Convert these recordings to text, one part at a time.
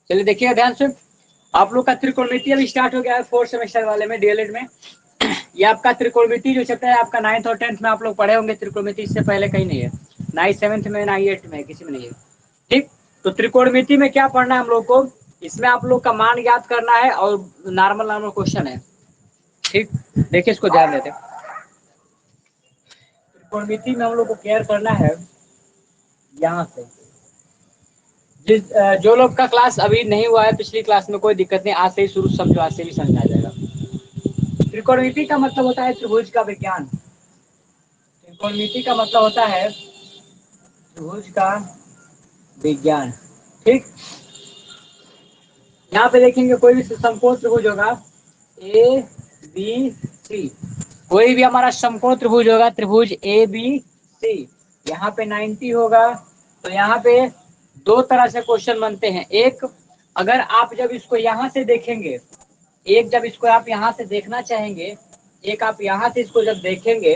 चलिए देखिएगा ध्यान से, आप लोग का त्रिकोणमिति अभी स्टार्ट हो गया है 4th सेमेस्टर वाले में, डीएलएड में। ये आपका त्रिकोणमिति जो चैप्टर है आपका 9th और 10th में आप लोग पढ़े होंगे। त्रिकोणमिति इससे पहले कहीं नहीं है, ना ही 7th में ना ही 8th में, किसी में नहीं है। ठीक, तो त्रिकोणमिति में क्या पढ़ना है हम लोग को, इसमें आप लोग का मान ज्ञात करना है और नॉर्मल नॉर्मल क्वेश्चन है। ठीक, देखिए इसको ध्यान देते हैं। त्रिकोणमिति में हम लोग को केयर करना है यहाँ से, जो लोग का क्लास अभी नहीं हुआ है पिछली क्लास में, कोई दिक्कत नहीं, आज से ही शुरू समझो, आज से भी समझ आ जाएगा। त्रिकोणमिति का मतलब होता है त्रिभुज का विज्ञान। त्रिकोणमिति का मतलब होता है त्रिभुज का विज्ञान। ठीक, यहाँ पे देखेंगे कोई भी समकोण त्रिभुज होगा ए बी सी, कोई भी हमारा समकोण त्रिभुज होगा, त्रिभुज ए बी सी, यहाँ पे 90 होगा। तो यहाँ पे दो तरह से क्वेश्चन बनते हैं। एक, अगर आप जब इसको यहाँ से देखेंगे, एक जब इसको आप यहाँ से देखना चाहेंगे, एक आप यहाँ से इसको जब देखेंगे,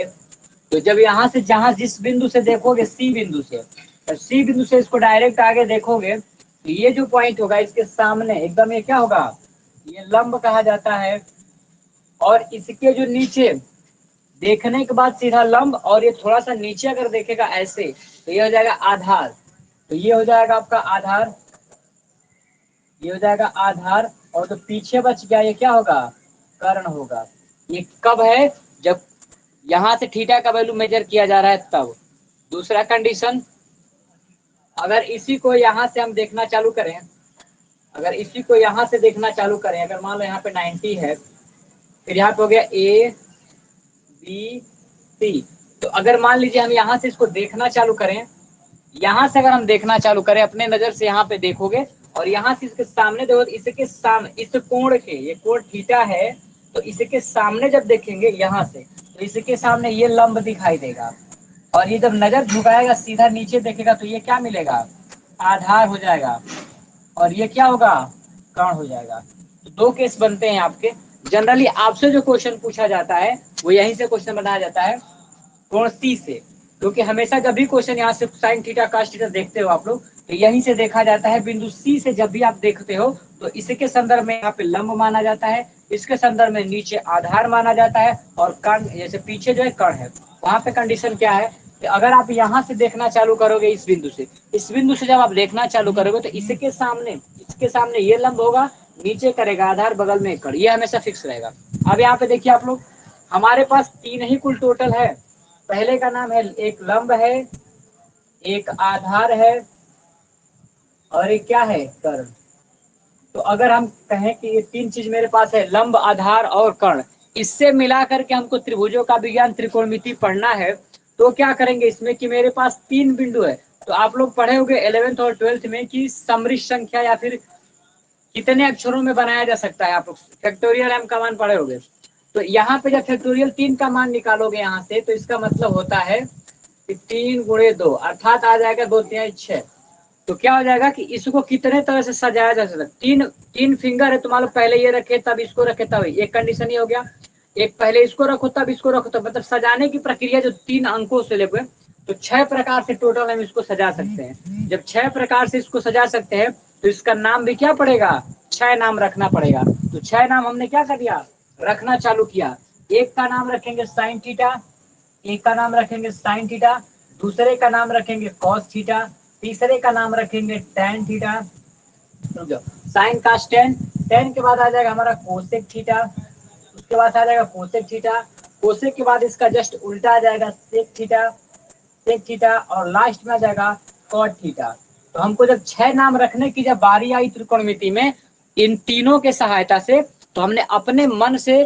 तो जब यहाँ से जहाँ जिस बिंदु से देखोगे सी बिंदु से, तो सी बिंदु से इसको डायरेक्ट आगे देखोगे, तो ये जो पॉइंट होगा इसके सामने एकदम, ये क्या होगा, ये लंब कहा जाता है। और इसके जो नीचे देखने के बाद सीधा लंब, और ये थोड़ा सा नीचे अगर देखेगा ऐसे, तो ये हो जाएगा आधार। तो ये हो जाएगा आपका आधार, ये हो जाएगा आधार। और जो पीछे बच गया ये क्या होगा, कर्ण होगा। ये कब है, जब यहाँ से थीटा का वैल्यू मेजर किया जा रहा है तब। दूसरा कंडीशन, अगर इसी को यहाँ से हम देखना चालू करें, अगर इसी को यहाँ से देखना चालू करें, अगर मान लो यहाँ पे 90 है, फिर यहाँ पे हो गया ए बी सी, तो अगर मान लीजिए हम यहाँ से इसको देखना चालू करें, यहाँ से अगर हम देखना चालू करें, अपने नजर से यहाँ पे देखोगे, और यहाँ से इसके सामने देखो, इसके सामने इस कोण के, ये कोण थीटा है, तो इसके सामने जब देखेंगे यहाँ से, तो इसके सामने ये लंब दिखाई देगा। और ये जब नजर झुकाएगा सीधा नीचे देखेगा, तो ये क्या मिलेगा, आधार हो जाएगा। और ये क्या होगा, कर्ण हो जाएगा। तो दो केस बनते हैं आपके। जनरली आपसे जो क्वेश्चन पूछा जाता है वो यहीं से क्वेश्चन बनाया जाता है, कोण सी से, क्योंकि हमेशा जब भी क्वेश्चन यहाँ से साइन थीटा कॉस थीटा देखते हो आप लोग, तो यहीं से देखा जाता है। बिंदु सी से जब भी आप देखते हो, तो इसके संदर्भ में यहाँ पे लंब माना जाता है, इसके संदर्भ में नीचे आधार माना जाता है, और कर्ण जैसे पीछे जो है कर्ण है। वहां पे कंडीशन क्या है कि अगर आप यहाँ से देखना चालू करोगे, इस बिंदु से, इस बिंदु से जब आप देखना चालू करोगे, तो इसके सामने ये लंब होगा, नीचे करेगा आधार, बगल में कर्ण, ये हमेशा फिक्स रहेगा। अब यहाँ पे देखिए आप लोग, हमारे पास तीन ही कुल टोटल है। पहले का नाम है, एक लंब है, एक आधार है, और एक क्या है, कर्ण। तो अगर हम कहें कि ये तीन चीज मेरे पास है, लंब आधार और कर्ण, इससे मिला करके हमको त्रिभुजों का विज्ञान त्रिकोणमिति पढ़ना है, तो क्या करेंगे इसमें कि मेरे पास तीन बिंदु है। तो आप लोग पढ़े होंगे 11th और 12th में कि समृद्ध संख्या या फिर कितने अक्षरों में बनाया जा सकता है, आप लोग फैक्टोरियल एम का मान पढ़े होंगे। तो यहाँ पे जब फैक्टोरियल 3 का मान निकालोगे यहाँ से, तो इसका मतलब होता है कि 3 गुणे 2 अर्थात आ जाएगा 2 3 6। तो क्या हो जाएगा कि इसको कितने तरह से सजाया जा सकता है। तीन तीन फिंगर है, तो मान लो पहले ये रखे तब इसको रखे तब, एक कंडीशन ये हो गया। एक पहले इसको रखो तब इसको रखो, तो मतलब सजाने की प्रक्रिया जो 3 अंकों से लेकर, तो 6 प्रकार से टोटल हम इसको सजा सकते हैं। जब 6 प्रकार से इसको सजा सकते हैं, तो इसका नाम भी क्या पड़ेगा, 6 नाम रखना पड़ेगा। तो 6 नाम हमने क्या कर दिया, रखना चालू किया। एक का नाम रखेंगे साइन थीटा, एक का नाम रखेंगे साइन थीटा, दूसरे का नाम रखेंगे कॉस थीटा, तीसरे का नाम रखेंगे टैन थीटा। समझो, साइन कास टेन, टेन के बाद आ जाएगा हमारा कोसेक थीटा, उसके बाद आ जाएगा कोसेक थीटा, कोसेक के बाद इसका जस्ट उल्टा आ जाएगा सेक थीटा, सेक थीटा, और लास्ट में आ जाएगा कॉट थीटा। तो हमको जब 6 नाम रखने की जब बारी आई त्रिकोणमिति में, इन तीनों के सहायता से, तो हमने अपने मन से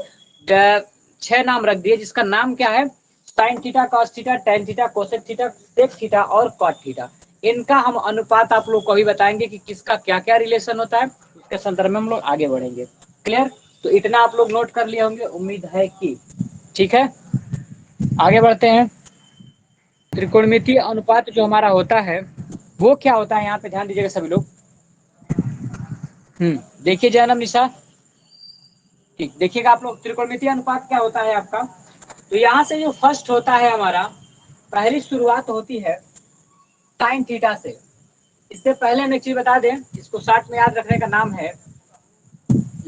6 नाम रख दिए, जिसका नाम क्या है, sine theta, cos theta, tan theta, cosec theta, sec theta और कॉट थीटा। इनका हम अनुपात आप लोग को अभी बताएंगे कि किसका क्या क्या रिलेशन होता है, उसके संदर्भ में हम लोग आगे बढ़ेंगे। क्लियर? तो इतना आप लोग नोट कर लिए होंगे, उम्मीद है कि ठीक है। आगे बढ़ते हैं। त्रिकोणमितीय अनुपात जो हमारा होता है वो क्या होता है, यहाँ पे ध्यान दीजिएगा सभी लोग। देखिए जैनब निशा, ठीक देखिएगा आप लोग, त्रिकोणमितीय अनुपात क्या होता है आपका। तो यहाँ से जो फर्स्ट होता है हमारा, पहली शुरुआत होती है साइन थीटा से। इससे पहले हम एक चीज बता दें, इसको शॉर्ट में याद रखने का नाम है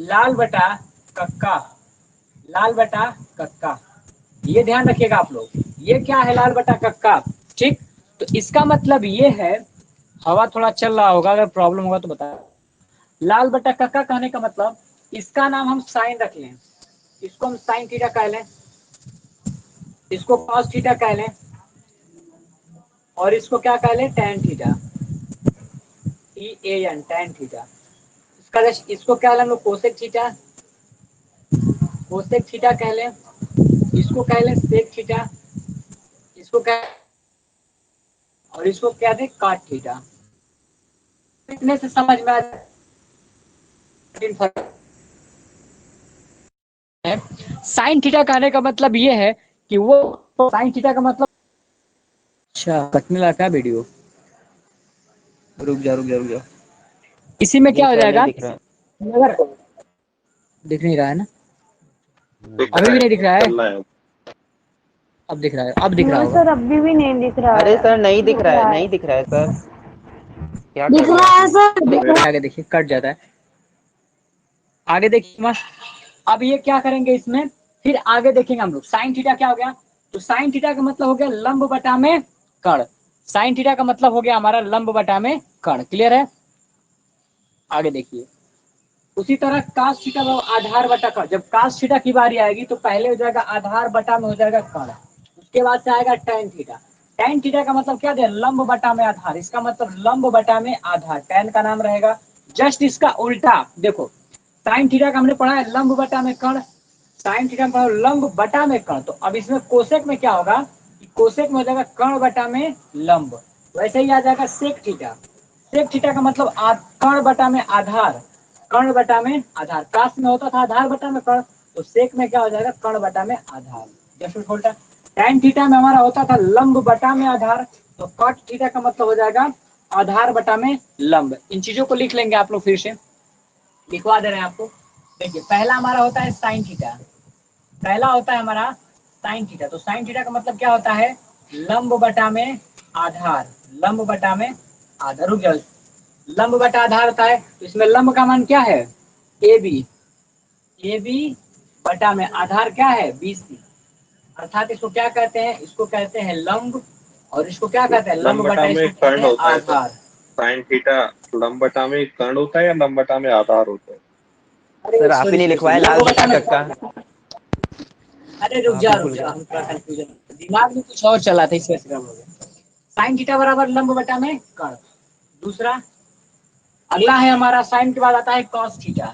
लाल बटा कक्का। लाल बटा कक्का, ये ध्यान रखिएगा आप लोग। ये क्या है लाल बटा कक्का, ठीक। तो इसका मतलब ये है, हवा थोड़ा चल रहा होगा, अगर प्रॉब्लम होगा तो बता। लाल बटा कक्का कहने का मतलब, इसका नाम हम साइन रख लें, इसको हम साइन थीटा कह लें, इसको कॉस थीटा कह लें, और इसको क्या कह लें, tan theta, TAN tan theta. इसको क्या लें हम लोग, कोसेक थीटा, कोसेक थीटा कह लें, इसको कह लें सेक थीटा, इसको कह, और इसको क्या दें काट थीटा। इतने से समझ में आ है। साइन थीटा कहने का मतलब ये है कि वो, साइन थीटा का मतलब, अच्छा कटने लगा क्या वीडियो, रुक जा रुक जा रुक जा। इसी में नहीं क्या हो सर, नहीं जाएगा, दिख रहा। अगर दिख नहीं रहा है ना, दिख अभी रहा भी है, नहीं दिख रहा है, चल रहा है। अब दिख रहा है, अब दिख रहा नहीं होगा। सर, अभी भी नहीं दिख रहा अरे है। सर नहीं दिख रहा है, नहीं दिख रहा है सर, क्या दिख करें रहा है आप। सर, दिख रहा है। आगे देखिए कट जाता है, आगे देखिए मस्त। अब ये क्या करेंगे इसमें, फिर आगे देखेंगे हम लोग, साइन थीटा क्या हो गया, तो साइन थीटा का मतलब हो गया लंब बटा में कर्ण। साइन थीटा का मतलब हो गया हमारा लंब बटा में कर्ण, क्लियर है। आगे देखिए, उसी तरह कास थीटा का आधार बटा कर्ण, जब कास थीटा की बारी आएगी तो पहले हो जाएगा आधार बटा में हो जाएगा कर्ण, उसके बाद से आएगा टैन थीटा। टैन थीटा का मतलब क्या दे, लंब बटा में आधार, इसका मतलब लंब बटा में आधार, टैन का नाम रहेगा। जस्ट इसका उल्टा देखो, साइन थीटा का हमने पढ़ा है लंब बटा में कर्ण, साइन थीटा में पढ़ा लंब बटा में कर्ण, तो अब इसमें कोसेक में क्या होगा, कोसेक में हो जाएगा कर्ण बटा में लंब। वैसे ही आ जाएगा सेक थीटा, सेक थीटा का मतलब कर्ण बटा में आधार, कर्ण बटा में आधार, काश में होता था आधार बटा में कर्ण, तो सेक में क्या हो जाएगा कर्ण बटा में आधार। जस्ट उल्टा, टैन थीटा में हमारा होता था लंब बटा में आधार, तो कट थीटा का मतलब हो जाएगा आधार बटा में लंब। इन चीजों को लिख लेंगे आप लोग, फिर से लिखवा दे रहे हैं आपको। देखिए पहला हमारा होता है साइन थीटा, पहला होता है हमारा साइन थीटा, तो साइन थीटा का मतलब क्या होता है, लंब बटा में आधार, लंब बटा में आधार, रुक जाओ, लंब बटा आधार होता है, तो इसमें लंब का मान क्या है, ए बी, ए बी बटा में आधार क्या है BC, अर्थात इसको क्या कहते हैं, इसको कहते हैं लंब, और इसको क्या कहते हैं लंब बटा, लंबटा में इसको कहते कर्ण हैं होता है सर, आधार। साइन थीटा लंबटा में कर्ण होता है या लंबटा में आधार होता है। सर अरे आप ही सॉरी नहीं सॉरी सॉरी, लिखवाए लंब लाल बटा बटा में, कक्का, अरे रुक आप जा ही रुक भूल जा, गए। हम थोड़ा कंफ्यूजन, दिमाग में कुछ और चला था, इस वजह से गड़बड़ हो गया। साइन थीटा बराबर लंब बटा में कर्ण। दूसरा, अगला है हमारा, साइन के बाद आता है कॉस थीटा,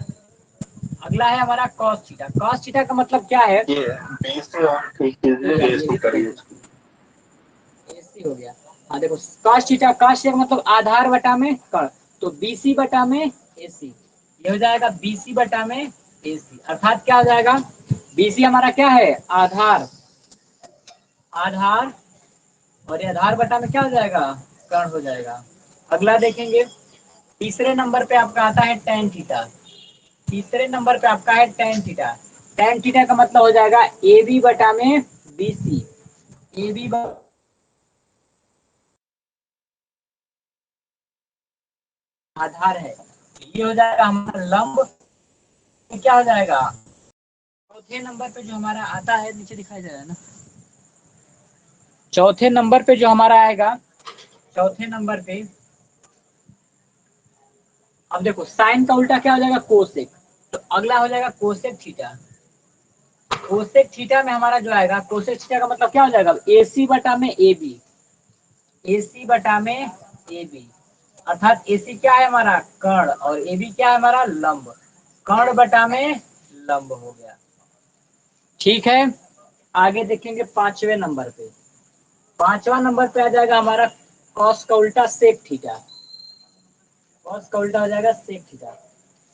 अगला है हमारा कॉस थीटा। कॉस थीटा का मतलब क्या है, ये बेसी और ठीक कीजिए, बेसी करिए इसको। ऐसी हो गया। हाँ देखो, कॉस थीटा, कॉस थीटा का मतलब आधार बटा में कर्ण, तो BC बटा में AC, ये हो जाएगा BC बटा में AC, अर्थात क्या हो जाएगा, BC हमारा क्या है आधार, आधार, और ये आधार बटा में क्या हो जाएगा कर्ण हो जाएगा। अगला देखेंगे, तीसरे नंबर पे आपका आता है टैन थीटा, तीसरे नंबर पे आपका है टैन थीटा। टैन थीटा का मतलब हो जाएगा AB बटा में BC, AB आधार है, ये हो जाएगा हमारा लंब, क्या हो जाएगा। चौथे नंबर पे जो हमारा आता है, नीचे दिखाई दे रहा है ना, चौथे नंबर पे जो हमारा आएगा, चौथे नंबर पे, अब देखो साइन का उल्टा क्या हो जाएगा कोसेक, तो अगला हो जाएगा कोसेक थीटा। कोसेक थीटा में हमारा जो आएगा, कोसेक थीटा का मतलब क्या हो जाएगा, AC बटा में AB, AC बटा में AB, अर्थात AC क्या है हमारा कर्ण, और AB क्या है हमारा लंब, कर्ण बटा में लंब हो गया। ठीक है, आगे देखेंगे पांचवें नंबर पे, पांचवा नंबर पे आ जाएगा हमारा कॉस का उल्टा सेक थीटा, कॉस का उल्टा हो जाएगा सेक थीटा।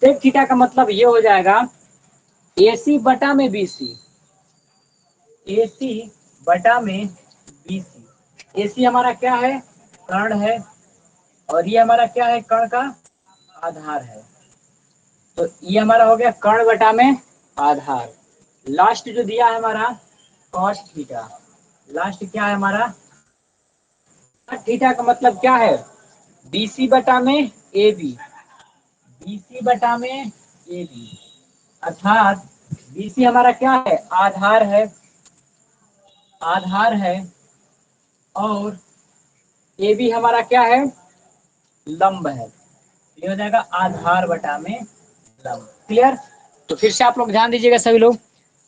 सेक थीटा का मतलब ये हो जाएगा AC बटा में BC, AC बटा में BC, AC हमारा क्या है कर्ण है, और ये हमारा क्या है कर्ण का आधार है, तो ये हमारा हो गया कर्ण बटा में आधार। लास्ट जो दिया है हमारा कॉस थीटा, लास्ट क्या है हमारा थीटा का मतलब क्या है BC बटा में AB, BC बटा में AB, अर्थात BC हमारा क्या है, आधार है, आधार है, और AB हमारा क्या है, लंब है। ये हो जाएगा आधार बटा में लंब। क्लियर? तो फिर से आप लोग ध्यान दीजिएगा सभी लोग।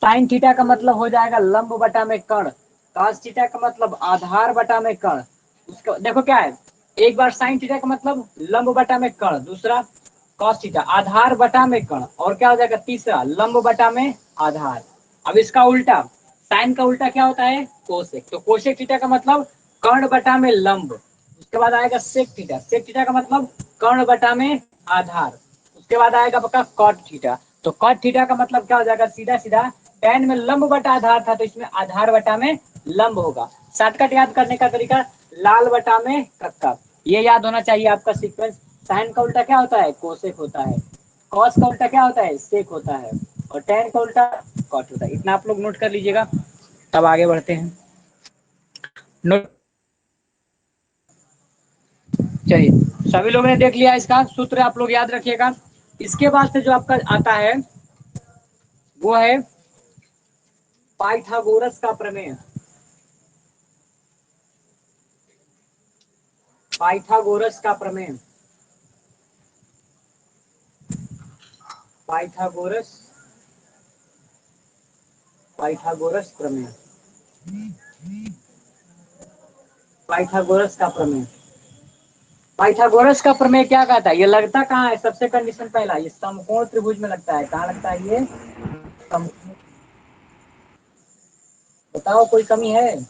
साइन थीटा का मतलब हो जाएगा लंब बटा में कर्ण, कॉस थीटा का मतलब आधार बटा में कर्ण। उसका देखो क्या है, एक बार साइन थीटा का मतलब लंब बटा में कर्ण, दूसरा कॉस थीटा आधार बटा में कर्ण, और क्या हो जाएगा तीसरा लंब बटा में आधार। अब इसका उल्टा, साइन का उल्टा क्या होता है, कोसेक। तो कोसेक थीटा का मतलब कर्ण बटा में लंब, उसके बाद आएगा सेक थीटा, सेक थीटा का मतलब कर्ण बटा में आधार, उसके बाद आएगा आपका कॉट थीटा। तो कॉट थीटा का मतलब क्या हो जाएगा, सीधा सीधा tan में लंब बटा आधार था तो इसमें आधार बटा में लंब होगा। शॉर्टकट याद करने का तरीका लाल बटा में कक्का, ये याद होना चाहिए आपका सीक्वेंस। साइन का उल्टा क्या होता है, कोसेक होता है, कॉस का उल्टा क्या होता है, सेक होता है, और tan का उल्टा कॉट होता है। इतना आप लोग नोट कर लीजिएगा, तब आगे बढ़ते हैं। नोट, चलिए सभी लोगों ने देख लिया, इसका सूत्र आप लोग याद रखिएगा। इसके बाद से जो आपका आता है वो है पाइथागोरस का प्रमेय, पाइथागोरस का प्रमेय, पाइथागोरस, पाइथागोरस प्रमेय, पाइथागोरस का प्रमेय। पाइथागोरस का प्रमेय क्या कहता है, ये लगता कहाँ है, सबसे कंडीशन पहला, ये समकोण त्रिभुज में लगता है। कहाँ लगता है ये, बताओ कोई कमी है,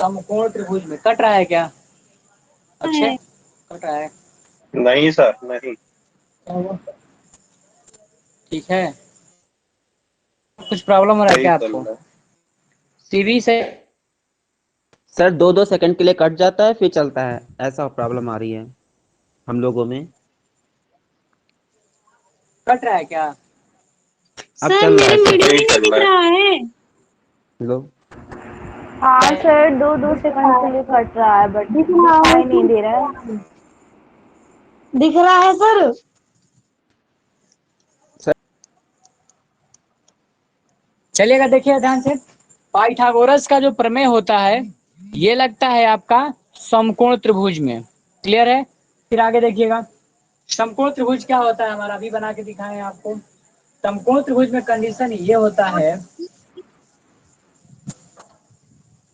समकोण त्रिभुज में कट रहा है क्या, अक्षय कट रहा है, नहीं सर, नहीं। ठीक है, कुछ प्रॉब्लम हो रहा है सही क्या चल आपको, रहा है। सीबी से सर 2-2 सेकंड के लिए कट जाता है फिर चलता है, ऐसा प्रॉब्लम आ रही है हम लोगों में। कट रहा है क्या, अब सर चल रहा मेरे है सर। मीटर सही ही नहीं चल दिख रहा है। रहा है। लो। हाँ सर, 2-2 सेकंड के लिए कट रहा है बट दिख रहा है दिखाई नहीं दे रहा है। दिख रहा है सर। चलिएगा, देखिए ध्यान से। पाइथागोरस का जो प्रमेय होता है ये लगता है आपका समकोण त्रिभुज में। क्लियर है? फिर आगे देखिएगा, समकोण त्रिभुज क्या होता है हमारा, अभी बना के दिखाएं आपको। समकोण त्रिभुज में कंडीशन ये होता है,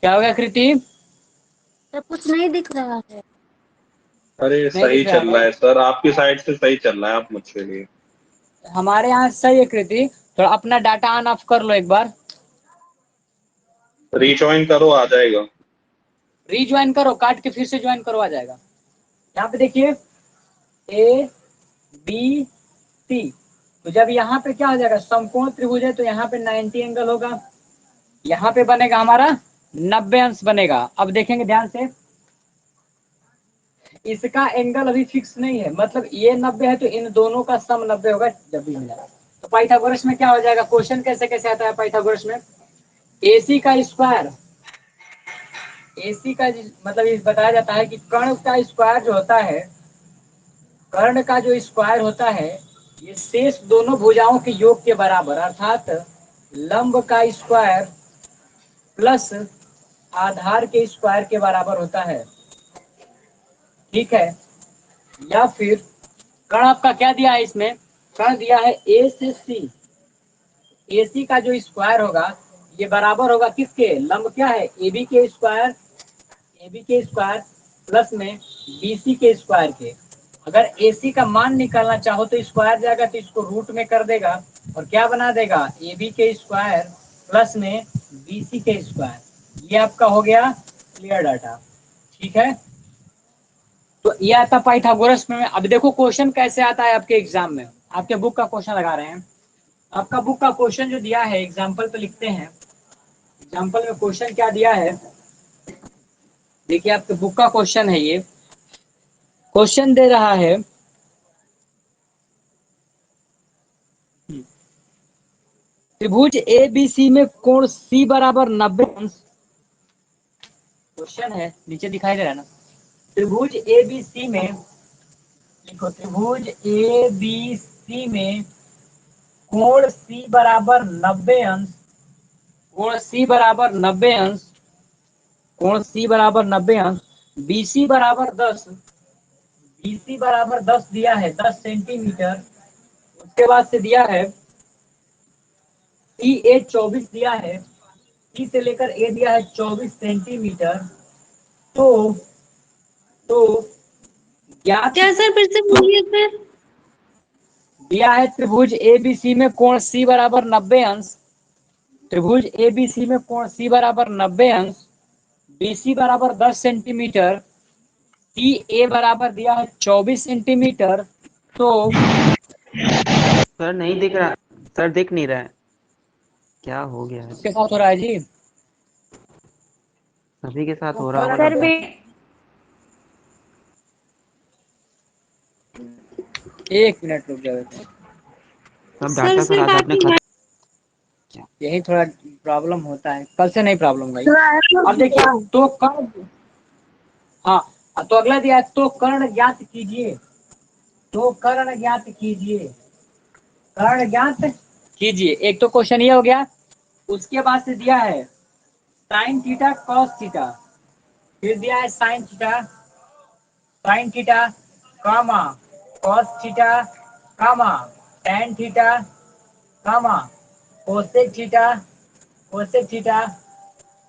क्या हो गया कृति, सर कुछ नहीं दिख रहा है। अरे नहीं सही दिख रहा चल रहा है, है सर, आपकी साइड से सही चल रहा है, आप मुझसे लिए। हमारे यहाँ सही है कृति। थोड़ा अपना डाटा ऑन ऑफ कर लो एक बार, रीजॉइन करो, आ जाएगा। रीज्वाइन करो, काट के फिर से ज्वाइन करो, आ जाएगा। यहाँ पे देखिए ए बी सी, तो जब यहाँ पे क्या हो जाएगा, समकोण त्रिभुज है तो यहाँ पे 90 एंगल होगा, यहाँ पे बनेगा हमारा 90 अंश बनेगा। अब देखेंगे ध्यान से, इसका एंगल अभी फिक्स नहीं है, मतलब ये 90 है तो इन दोनों का सम 90 होगा जब भी मिला। तो पाइथागोरस में क्या हो जाएगा, क्वेश्चन कैसे कैसे आता है पाइथागोरस में, AC का स्क्वायर, AC का मतलब ये बताया जाता है कि कर्ण का स्क्वायर जो होता है, कर्ण का जो स्क्वायर होता है ये शेष दोनों भुजाओं के योग के बराबर, अर्थात लंब का स्क्वायर प्लस आधार के स्क्वायर के बराबर होता है। ठीक है, या फिर कर्ण आपका क्या दिया है, इसमें कर्ण दिया है A से C, AC का जो स्क्वायर होगा ये बराबर होगा किसके, लंब क्या है AB के स्क्वायर, AB के स्क्वायर प्लस में BC के स्क्वायर के। अगर AC का मान निकालना चाहो तो स्क्वायर जाएगा तो इसको रूट में कर देगा और क्या बना देगा, AB के स्क्वायर प्लस में BC के स्क्वायर। ये आपका हो गया क्लियर डाटा। ठीक है, तो ये आता पाइथागोरस में। अब देखो क्वेश्चन कैसे आता है आपके एग्जाम में, आपके बुक का क्वेश्चन लगा रहे हैं। आपका बुक का क्वेश्चन जो दिया है एग्जाम्पल पे लिखते हैं, एग्जाम्पल में क्वेश्चन क्या दिया है, देखिए आपके बुक का क्वेश्चन है ये। क्वेश्चन दे रहा है त्रिभुज ABC में कोण C बराबर 90 अंश क्वेश्चन है, नीचे दिखाई दे रहा है ना। त्रिभुज ए बी सी में लिखो, त्रिभुज ए बी सी में कोण सी बराबर 90 अंश, कोण सी बराबर 90 अंश, कोण सी बराबर 90 अंश, बीसी बराबर 10, बीसी बराबर 10 दिया है, 10 सेंटीमीटर। उसके बाद से दिया है सी ए 24 दिया है, सी से लेकर ए दिया है 24 सेंटीमीटर। तो ज्ञात क्या सर, फिर से बोलिए सर। दिया है त्रिभुज ए बी सी में कोण सी बराबर 90 अंश, त्रिभुज ए बी सी में कोण सी बराबर 90 अंश, बीसी बराबर 10 सेंटीमीटर, सी ए बराबर दिया है 24 सेंटीमीटर। तो सर नहीं दिख रहा, सर दिख नहीं रहा है, क्या हो गया है? किसके साथ हो रहा है जी? सभी के साथ हो रहा होगा सर लगता भी है। एक मिनट रुक जाओ। सब सर डाटा सर सिर्फ आज आपने आपकी खत्म। यही थोड़ा प्रॉब्लम होता है, कल से नहीं प्रॉब्लम भाई। बात अब देखिए, तो कर्ण, हाँ, तो अगला दिया है, तो कर्ण ज्ञात कीजिए, तो कर्ण ज्ञात कीजिए, कर्ण ज्ञात कीजिए। एक तो क्वेश्चन ये हो गया। उसके बाद से दिया है साइन थीटा कॉस थीटा, फिर दिया है साइन थीटा, साइन थीटा कामा कॉस थीटा कामा टैन थीटा कामा कोसेक थीटा, कोसेक थीटा,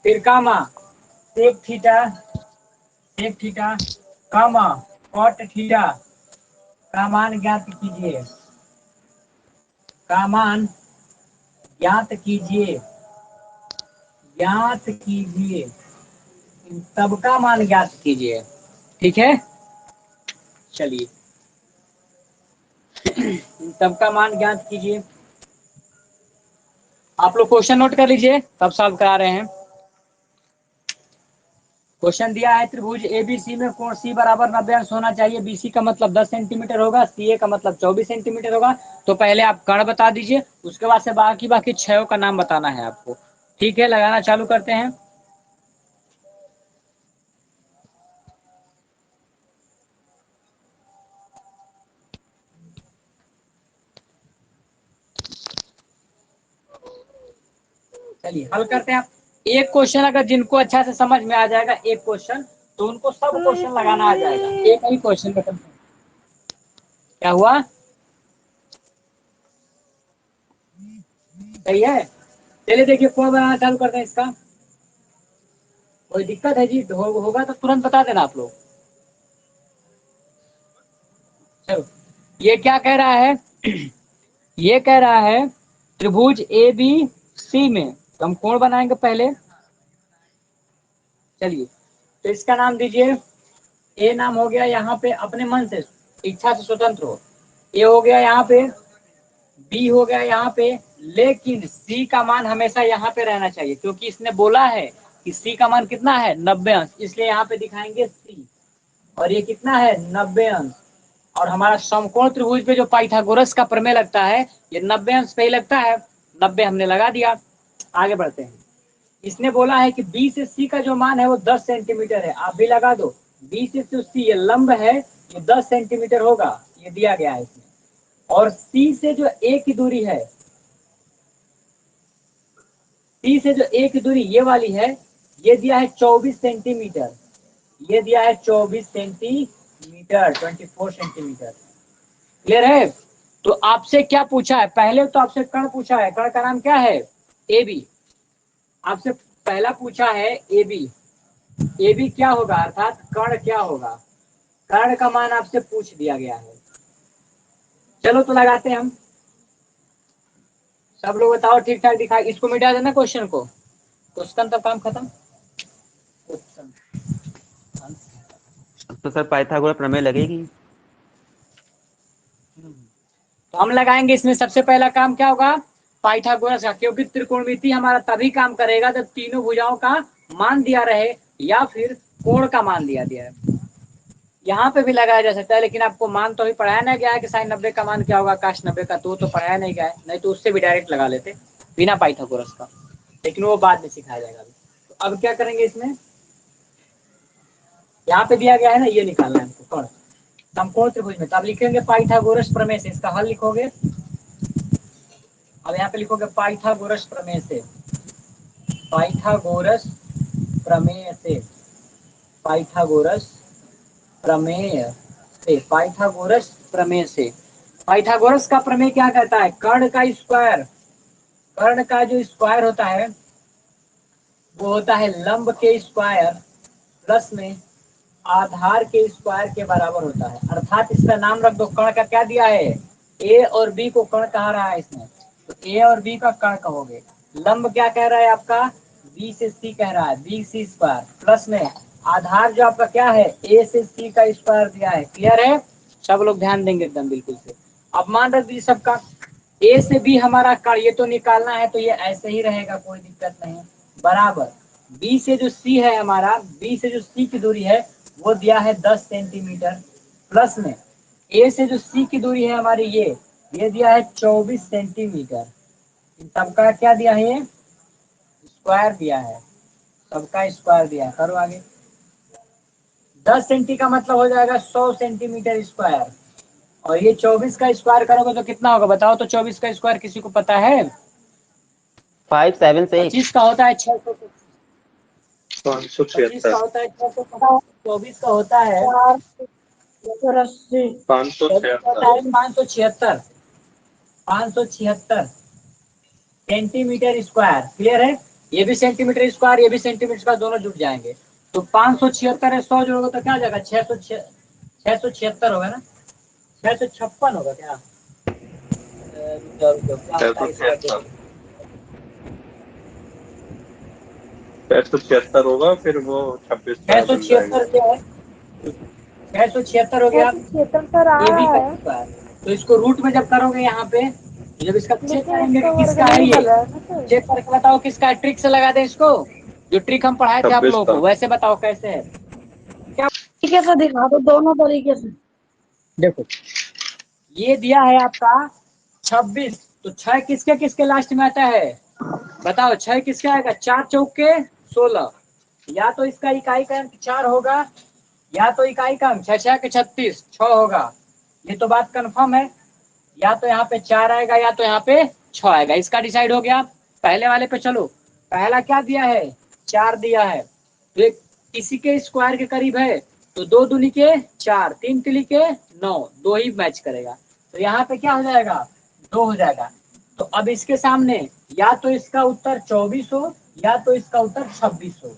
फिर कामा सेक थीटा, सेक थीटा कामा कॉट थीटा का मान ज्ञात कीजिए, का मान ज्ञात कीजिए, ज्ञात कीजिए, इन सबका मान ज्ञात कीजिए। ठीक है, चलिए इन सबका मान ज्ञात कीजिए। आप लोग क्वेश्चन नोट कर लीजिए, तब सॉल्व करा रहे हैं। क्वेश्चन दिया है त्रिभुज एबीसी में कोण सी बराबर 90 अंश होना चाहिए, बीसी का मतलब 10 सेंटीमीटर होगा, सीए का मतलब 24 सेंटीमीटर होगा। तो पहले आप कर्ण बता दीजिए, उसके बाद से बाकी क्षयों का नाम बताना है आपको। ठीक है, लगाना चालू करते हैं। चलिए हल करते हैं। आप एक क्वेश्चन अगर जिनको अच्छा से समझ में आ जाएगा, एक क्वेश्चन, तो उनको सब क्वेश्चन लगाना आ जाएगा। एक ही क्वेश्चन खत्म। क्या हुआ? सही है। चलिए देखिए, कोण बनाना चालू करते हैं इसका। कोई दिक्कत है जी? होगा तो तुरंत बता देना आप लोग। चलो, ये क्या कह रहा है? ये कह रहा है त्रिभुज ए बी सी में, तो हम कोण बनाएंगे पहले। चलिए, तो इसका नाम दीजिए, ए नाम हो गया यहाँ पे, अपने मन से, इच्छा से स्वतंत्र हो। ए हो गया यहाँ पे, बी हो गया यहाँ पे, लेकिन सी का मान हमेशा यहाँ पे रहना चाहिए, क्योंकि इसने बोला है कि सी का मान कितना है, 90 अंश, इसलिए यहाँ पे दिखाएंगे सी। और ये कितना है, 90 अंश। और हमारा समकोण त्रिभुज पे जो पाइथागोरस का प्रमेय लगता है, ये 90 अंश पे ही लगता है। 90 हमने लगा दिया। आगे बढ़ते हैं। इसने बोला है कि बी से सी का जो मान है वो 10 सेंटीमीटर है, आप भी लगा दो। बी से सी ये लंब है, ये 10 सेंटीमीटर होगा, ये दिया गया है इसमें। और सी से जो ए की दूरी है, सी से जो ए की दूरी ये वाली है, ये दिया है 24 सेंटीमीटर, ये दिया है 24 सेंटीमीटर, 24 सेंटीमीटर। क्लियर है? तो आपसे क्या पूछा है? पहले तो आपसे कर्ण पूछा है, कर्ण का नाम क्या है, ए बी। आपसे पहला पूछा है ए बी, ए बी क्या होगा, अर्थात कर्ण क्या होगा, कर्ण का मान आपसे पूछ दिया गया है। चलो तो लगाते हैं हम। सब लोग बताओ ठीक ठाक दिखाई, इसको मिटा देना क्वेश्चन को, क्वेश्चन तक काम खत्म। क्वेश्चन तो सर पाइथागोरस प्रमेय लगेगी। तो हम लगाएंगे इसमें। सबसे पहला काम क्या होगा, पाइथागोरस का, क्योंकि त्रिकोणमिति हमारा तभी काम करेगा जब तीनों भुजाओं का मान दिया रहे, या फिर कोण का मान दिया दिया है। यहाँ पे भी लगाया जा सकता है, लेकिन आपको मान तो अभी पढ़ाया नहीं गया है कि साइन 90 का मान क्या होगा, काश 90 का, तो पढ़ाया नहीं गया है, नहीं तो उससे भी डायरेक्ट लगा लेते बिना पाइथागोरस का, लेकिन वो बाद में सिखाया जाएगा। तो अब क्या करेंगे इसमें, यहाँ पे दिया गया है ना, ये निकालना है हमको कर्ण समकोण त्रिभुज में। तो आप लिखेंगे पाइथागोरस प्रमेय से, इसका हल लिखोगे। अब यहाँ पे लिखोगे पाइथागोरस प्रमेय से, पाइथागोरस प्रमेय से, पाइथागोरस प्रमेय से, पाइथागोरस प्रमेय से। पाइथागोरस का प्रमेय क्या कहता है? कर्ण का स्क्वायर, कर्ण का जो स्क्वायर होता है वो होता है लंब के स्क्वायर प्लस में आधार के स्क्वायर के बराबर होता है। अर्थात इसका नाम रख दो, कर्ण का क्या दिया है? ए और बी को कर्ण कहा रहा है इसमें, तो ए और बी का कर्ण कहोगे। लंब क्या कह रहा है आपका? बी से सी कह रहा है, बी सी स्क्वायर प्लस में आधार जो आपका क्या है? ए से सी का स्क्वायर दिया है। क्लियर है? सब लोग ध्यान देंगे एकदम बिल्कुल से। अब मान रख दीजिए सबका, ए से बी हमारा कर्ण ये तो निकालना है, तो ये ऐसे ही रहेगा, कोई दिक्कत नहीं, बराबर बी से जो सी है हमारा, बी से जो सी की दूरी है वो दिया है 10 सेंटीमीटर प्लस में ए से जो सी की दूरी है हमारी ये दिया है 24 सेंटीमीटर। इन सबका क्या दिया है? ये स्क्वायर दिया है, सबका स्क्वायर दिया है। करो आगे। 10 सेंटी का मतलब हो जाएगा 100 सेंटीमीटर स्क्वायर, और ये 24 का स्क्वायर करोगे तो कितना होगा बताओ? तो 24 का स्क्वायर किसी को पता है? 5 7 से 8। 25 का होता है 600, 25 का 576 होता है 600, 24 का होता है 576 576, 576 सेंटीमीटर स्क्वायर। क्लियर है? ये भी सेंटीमीटर स्क्वायर, ये भी सेंटीमीटर स्क्वायर, दोनों जुट जाएंगे। तो 576 है, 100 जोड़ोगे तो क्या हो जाएगा? 676 होगा ना? 656 होगा क्या? रुको, क्या होता है इसका? 676 होगा, फिर वो 26 का बन जाएगा। 676 क्या है? 676 हो गया क्षेत्र सर आ ए बी रहा का है, स्क्वायर। तो इसको रूट में जब करोगे यहाँ पे, जब इसका चेक लेकिन करेंगे इसका कि किसका वर्ग है, नहीं ये कर रहा है ना सर। चेक करके बताओ किसका है। ट्रिक से लगा दे इसको, जो ट्रिक हम पढ़ाए थे आप 26 लोगों का। को, वैसे बताओ कैसे है। तरीके से दिखा दो, दोनों तरीके से। देखो ये दिया है आपका 26, तो 6 किसके किसके लास्ट में आता है बताओ? 6 किसके आएगा? 4 चौक के 16, या तो इसका इकाई का अंक 4 होगा, या तो इकाई का अंक 6 6 के 36 6 होगा। ये तो बात कंफर्म है, या तो यहाँ पे 4 आएगा या तो यहाँ पे 6 आएगा। इसका डिसाइड हो गया। पहले वाले पे चलो, पहला क्या दिया है? 4 दिया है, तो एक किसी के स्क्वायर के करीब है, तो 2 दूनी के 4, 3 तिली के 9, 2 ही मैच करेगा। तो यहाँ पे क्या हो जाएगा? 2 हो जाएगा। तो अब इसके सामने या तो इसका उत्तर 24 हो या तो इसका उत्तर 26 हो,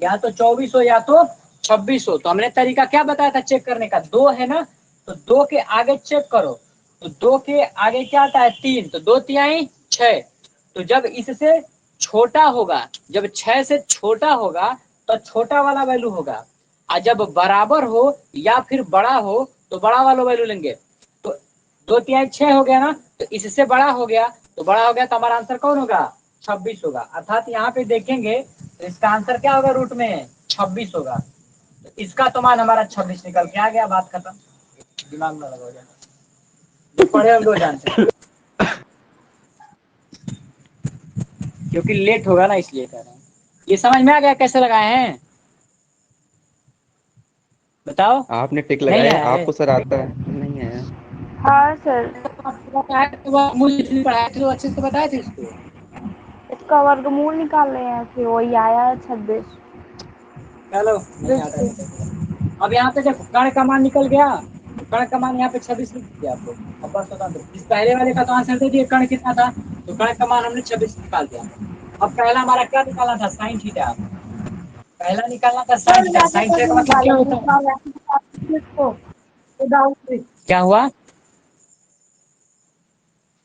या तो 24 हो या तो 26 हो। तो हमने तरीका क्या बताया था चेक करने का? 2 है ना, तो 2 के आगे चेक करो, तो 2 के आगे क्या आता है? 3, तो 2 तिहाई 6। तो जब इससे छोटा होगा, जब 6 से छोटा होगा तो छोटा वाला वैल्यू होगा, और जब बराबर हो या फिर बड़ा हो तो बड़ा वाला वैल्यू लेंगे। तो 2 तिहाई 6 हो गया ना, तो इससे बड़ा हो गया, तो बड़ा हो गया तो हमारा आंसर कौन होगा? 26 होगा। अर्थात यहाँ पे देखेंगे तो इसका आंसर क्या होगा? रूट में 26 होगा। तो इसका तो मान हमारा 26 निकल के आ गया, बात खत्म। दिमाग में लगा जाए, जो पढ़े होंगे वो जानते हैं, क्योंकि लेट होगा ना इसलिए कह रहे हैं। ये समझ में आ गया कैसे लगाए हैं? बताओ। आपने टिक नहीं लगाया, आया है? आपको सर आता है? नहीं आया। हाँ सर, आपको बताया तो वो मुझे इसलिए पढ़ाया थे, तो अच्छे से बताए थे इसको। इसका वर्गमूल निकाल रहे हैं, फिर वही आया है 26। चलो नहीं आता है तो अब यहाँ पे देखो कर्ण का मान निकल गया, तो कर्ण का मान यहाँ पे 26 लिख दिया आपको। अब बस स्वतंत्र इस पहले वाले का तो आंसर दे दिए, कर्ण कितना था, तो कर्ण का मान हमने 26 निकाल दिया। अब पहला हमारा क्या निकालना था? Sine theta. पहला निकालना था साइन थीटा। साइन थीटा का मतलब क्या होता है? क्या हुआ?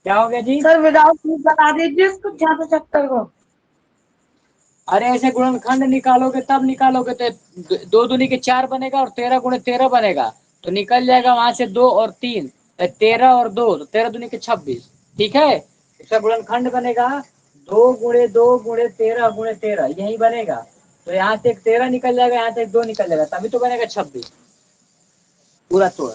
क्या हो गया जी? सर विदाउट प्रूफ बता दीजिए इसको 676 को। अरे ऐसे गुणनखंड निकालोगे तब निकालोगे, तो 2 दूनी के 4 बनेगा और 13 गुणे 13 बनेगा, तो निकल जाएगा वहां से 2 और 3, 13 और 2, तो 13 दूनी के 26। ठीक है, इसका गुणनखंड बनेगा 2 गुणे 2 गुणे 13 गुणे 13, यही बनेगा। तो यहाँ से एक 13 निकल जाएगा, यहाँ से एक 2 निकल जाएगा, तभी तो बनेगा 26 पूरा तोड़।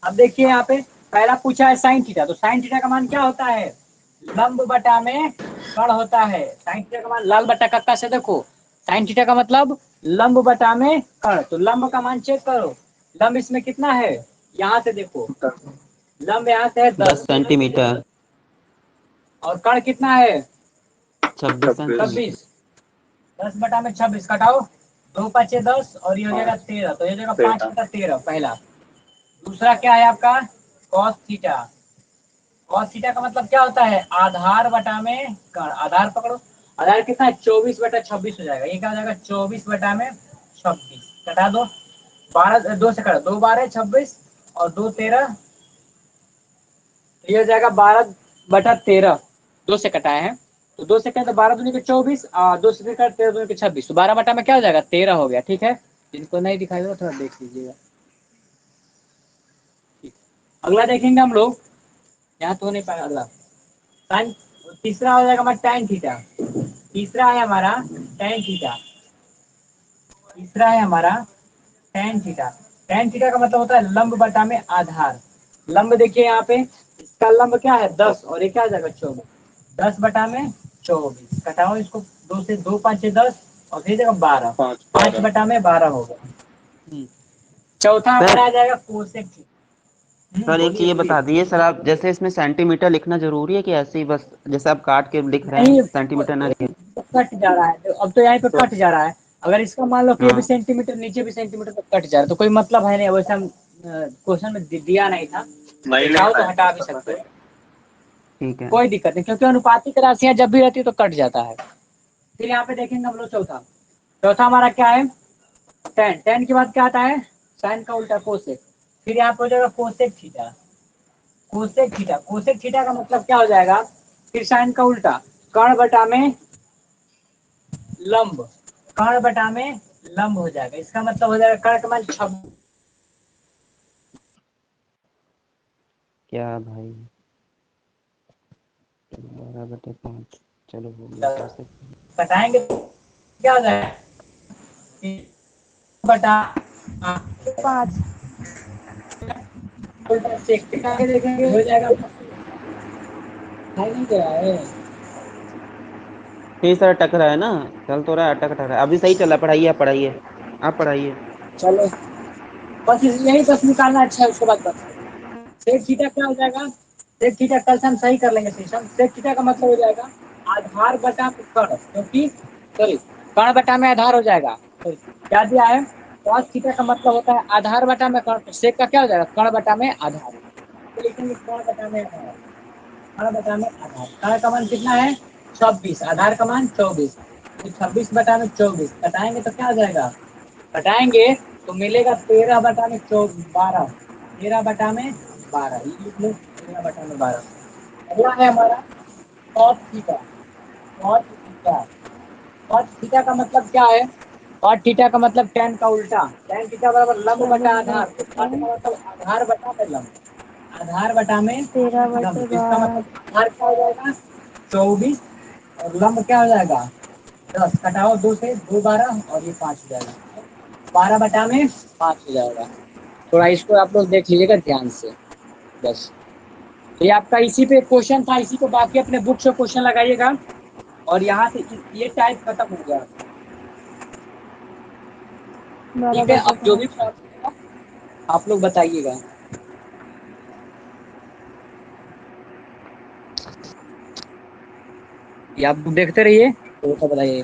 अब देखिए यहाँ पे पहला पूछा है साइन थीटा, तो साइन थीटा का मान क्या होता है? लंब बटा में कर्ण होता है। साइन थीटा का मान लाल बटा कक्का से देखो, साइन थीटा का मतलब लंब बटा में कर्ण। तो लंब का मान चेक करो, लंब इसमें कितना है, यहाँ से देखो लंब यहाँ से है 10 10 सेंटीमीटर, और कर्ण कितना है 26 सेंटीमीटर। 26। 10 बटा में 26 कटाओ, 2 5 10 और ये हो जाएगा 13, तो ये हो जाएगा 5 बटा 13 पहला। दूसरा क्या है आपका कॉस थीटा। कॉस थीटा का मतलब क्या होता है, आधार बटा में कर्ण। आधार पकड़ो, आधार कितना है 24 बटा 26 हो जाएगा। ये क्या हो जाएगा 24 बटा में 26, कटा दो 12, 2 से कटा, 2 12 26 और 2 13, ये हो जाएगा 12 बटा 13, 2 से कटाए हैं तो 2 से कटे तो 12 दूनी के 24 और 2 से कटे 13 दूनी के 26, तो 12 बटा में क्या हो जाएगा 13 हो गया। ठीक है, जिनको नहीं दिखाई दे थोड़ा देख लीजिएगा। अगला देखेंगे हम लोग, यहाँ तो नहीं पाया अगला साइन। तीसरा हो जाएगा हमारा टैन थीटा। तीसरा है हमारा टैन थीटा। तीसरा है हमारा टैन थीटा। टैन थीटा का मतलब होता है लंब बटा में आधार। लंब देखिए यहाँ पे, इसका लंब क्या है 10 और ये क्या हो जाएगा 24, 10 बटा में 24 कटाओ इसको, 2 से 2 5 10 और फिर जगह 12, 5 बटा में 12 हो गया। चौथा हमारा आ जाएगा कोसेक थीटा। सर एक चीज ये बता दीजिए सर, आप जैसे इसमें सेंटीमीटर लिखना जरूरी है कि ऐसे ही बस जैसे आप काट के लिख रहे नहीं हैं सेंटीमीटर ना लिखें? कट जा रहा है तो अब तो यहाँ पे कट जा रहा है। अगर इसका मान लो कि ये भी हाँ सेंटीमीटर नीचे भी सेंटीमीटर तो कट जा रहा है तो कोई मतलब है नहीं, वैसे हम क्वेश्चन में दिया नहीं था, नहीं चाहो लिखना तो है हटा भी सकते हो, ठीक है। कोई दिक्कत नहीं, क्योंकि अनुपातिक राशियां जब भी रहती है तो कट जाता है। फिर यहाँ पे देखेंगे हम लोग चौथा। चौथा हमारा क्या है टेन। टेन के बाद क्या आता है साइन का उल्टा कोसेक। फिर यहाँ पे हो जाएगा cosec theta. Cosec theta, cosec theta का मतलब क्या हो जाएगा, फिर साइन का उल्टा कर्ण बटा में लंब। कर्ण बटा में लंब हो जाएगा, इसका मतलब हो जाएगा कर्ण का मान 26। क्या भाई 12/5, चलो हो गया कैसे। बताएंगे तो क्या हो जाएगा बटा 5। उल्टा सेक के देखेंगे हो जाएगा, नहीं दे रहा है। फिर सर अटक रहा है ना, चल तो रहा है, अटक रहा है। अभी सही चला, पढ़ाइए आप पढ़ाइए, आप पढ़ाइए। चलो बस यही बस निकालना अच्छा है, उसके बाद बस सेक थीटा क्या हो जाएगा। सेक थीटा कल से हम सही कर लेंगे सिस्टम। सेक थीटा का मतलब हो जाएगा आधार बटा कर्ण, क्योंकि सॉरी कर्ण बटा में आधार हो जाएगा। सॉरी क्या दिया है, cos थीटा का मतलब होता है आधार बटा में कर्ण, सेक का क्या हो जाएगा कर्ण बटा में आधार। तो लिखेंगे कर्ण बटा में आधार, कर्ण बटा में आधार। कर्ण का मान कितना है 26, आधार का मान 24, तो 26 बटा में 24 कटाएंगे तो क्या हो जाएगा, घटाएंगे तो मिलेगा 13 बटा में 12, 13 बटा में 12, ये लिख लो 13 बटा में 12। अगला है हमारा cos theta. cos theta, cos theta का मतलब क्या है, cos थीटा का मतलब tan का उल्टा। tan थीटा बराबर लंब बटा आधार, तो cos का मतलब आधार बटा में लंब, आधार बटा में 13 लंब। बटे तो इसका 12। मतलब आधार क्या हो जाएगा 24 और लंब क्या हो जाएगा 10, कटाओ 2 से 2 12 और ये 5 हो जाएगा, 12 बटा में 5 हो जाएगा। थोड़ा इसको आप लोग देख लीजिएगा ध्यान से बस। तो ये आपका इसी पे क्वेश्चन था, इसी को बाकी अपने बुक से क्वेश्चन लगाइएगा और यहाँ से ये टाइप खत्म हो गया। ठीक है, अब जो भी प्रॉब्लम होगा आप लोग बताइएगा। ये आप देखते रहिए तो बताइए।